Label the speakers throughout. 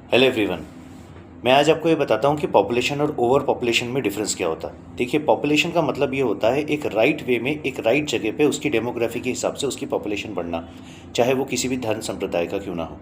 Speaker 1: Hello everyone. मैं आज आपको ये बताता हूँ कि पॉपुलेशन और ओवर पॉपुलेशन में डिफरेंस क्या होता है। देखिए, पॉपुलेशन का मतलब ये होता है एक राइट वे में, एक राइट जगह पे उसकी डेमोग्राफी के हिसाब से उसकी पॉपुलेशन बढ़ना, चाहे वो किसी भी धर्म संप्रदाय का क्यों ना हो।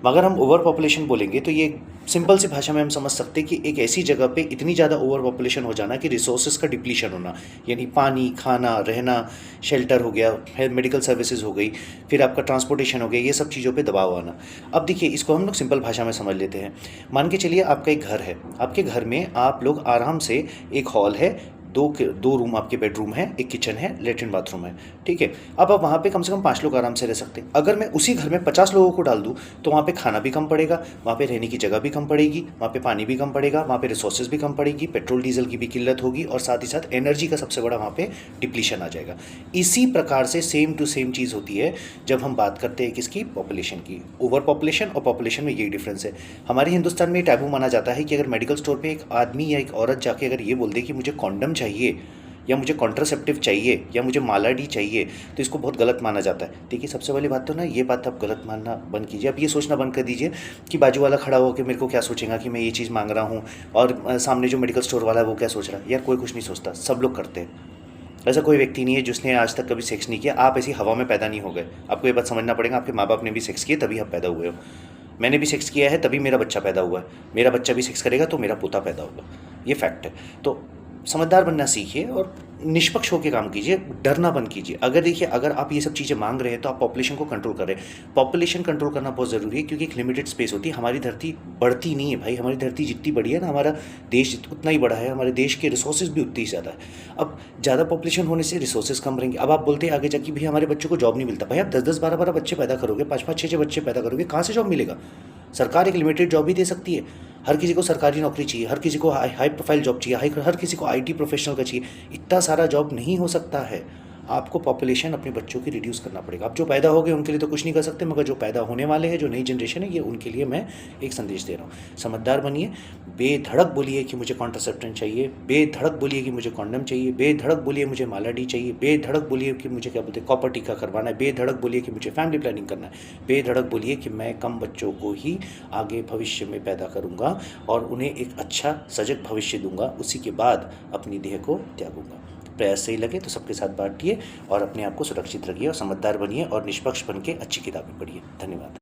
Speaker 1: मगर हम ओवर पॉपुलेशन बोलेंगे तो ये सिंपल सी भाषा में हम समझ सकते हैं कि एक ऐसी जगह पे इतनी ज़्यादा ओवर पॉपुलेशन हो जाना कि रिसोर्सेज का डिप्लीशन होना, यानी पानी, खाना, रहना, शेल्टर हो गया, मेडिकल सर्विसेज हो गई, फिर आपका ट्रांसपोर्टेशन हो गया, ये सब चीज़ों पे दबाव आना। अब देखिए, इसको हम लोग सिंपल भाषा में समझ लेते हैं। मान के चलिए आपका एक घर है, आपके घर में आप लोग आराम से, एक हॉल है, दो रूम आपके बेडरूम है, एक किचन है, लेटरिन बाथरूम है, ठीक है। अब आप वहाँ पे कम से कम 5 लोग आराम से रह सकते हैं। अगर मैं उसी घर में 50 लोगों को डाल दूँ तो वहाँ पे खाना भी कम पड़ेगा, वहाँ पे रहने की जगह भी कम पड़ेगी, वहाँ पे पानी भी कम पड़ेगा, वहाँ पे रिसोर्सेज भी कम पड़ेगी, पेट्रोल डीजल की भी किल्लत होगी, और साथ ही साथ एनर्जी का सबसे बड़ा वहाँ पे डिप्लीशन आ जाएगा। इसी प्रकार से सेम टू सेम चीज़ होती है जब हम बात करते हैं किसकी, पॉपुलेशन की। ओवर पॉपुलेशन और पॉपुलेशन में यही डिफरेंस है। हमारे हिंदुस्तान में टैबू माना जाता है कि अगर मेडिकल स्टोर पे एक आदमी या एक औरत जाके अगर ये बोल दे कि मुझे कॉन्डम चाहिए, या मुझे कॉन्ट्रासेप्टिव चाहिए, या मुझे माला डी चाहिए, तो इसको बहुत गलत माना जाता है। देखिए, सबसे पहली बात तो ना, ये बात आप गलत मानना बंद कीजिए। आप ये सोचना बंद कर दीजिए कि बाजू वाला खड़ा होकर मेरे को क्या सोचेगा कि मैं ये चीज़ मांग रहा हूँ, और सामने जो मेडिकल स्टोर वाला है वो क्या सोच रहा है। यार, कोई कुछ नहीं सोचता, सब लोग करते हैं। ऐसा कोई व्यक्ति नहीं है जिसने आज तक कभी सेक्स नहीं किया। आप ऐसी हवा में पैदा नहीं हो गए। आपको ये बात समझना पड़ेगा, आपके माँ बाप ने भी सेक्स किया तभी आप पैदा हुए हो। मैंने भी सेक्स किया है तभी मेरा बच्चा पैदा हुआ है। मेरा बच्चा भी सेक्स करेगा तो मेरा पोता पैदा होगा। ये फैक्ट है। तो समझदार बनना सीखिए और निष्पक्ष होकर काम कीजिए, डरना बंद कीजिए। अगर देखिए, अगर आप ये सब चीज़ें मांग रहे हैं तो आप पॉपुलेशन को कंट्रोल कर रहे हैं। पॉपुलेशन कंट्रोल करना बहुत ज़रूरी है, क्योंकि एक लिमिटेड स्पेस होती है। हमारी धरती बढ़ती नहीं है भाई। हमारी धरती जितनी बड़ी है ना, हमारा देश उतना ही बड़ा है, हमारे देश के रिसोर्सेज भी उतनी ही ज़्यादा है। अब ज़्यादा पॉपुलेशन होने से रिसोर्सेज कम रहेंगे। अब आप बोलते हैं आगे जाके भाई हमारे बच्चों को जॉब नहीं मिलता। भाई, आप 10-10, 12-12 बच्चे पैदा करोगे, 5-5, 6-6 बच्चे पैदा करोगे, कहाँ से जॉब मिलेगा? सरकार एक लिमिटेड जॉब ही दे सकती है। हर किसी को सरकारी नौकरी चाहिए, हर किसी को हाई प्रोफाइल जॉब चाहिए, हर किसी को आईटी प्रोफेशनल का चाहिए। इतना सारा जॉब नहीं हो सकता है। आपको पॉपुलेशन अपने बच्चों की रिड्यूस करना पड़ेगा। अब जो पैदा हो गए उनके लिए तो कुछ नहीं कर सकते, मगर जो पैदा होने वाले हैं, जो नई जनरेशन है, ये उनके लिए मैं एक संदेश दे रहा हूँ। समझदार बनिए, बेधड़क बोलिए कि मुझे कॉन्ट्रासेप्टिव चाहिए, बेधड़क बोलिए कि मुझे कॉन्डम चाहिए, बेधड़क बोलिए मुझे माला डी चाहिए, बेधड़क बोलिए कि मुझे क्या बोलते हैं कॉपर टीका करवाना है, बेधड़क बोलिए कि मुझे फैमिली प्लानिंग करना है, बेधड़क बोलिए कि मैं कम बच्चों को ही आगे भविष्य में पैदा करूँगा और उन्हें एक अच्छा सजग भविष्य दूंगा, उसी के बाद अपनी देह को त्यागूंगा। प्रयास सही लगे तो सबके साथ बांटिए और अपने आप को सुरक्षित रखिए और समझदार बनिए और निष्पक्ष बन के अच्छी किताबें पढ़िए। धन्यवाद।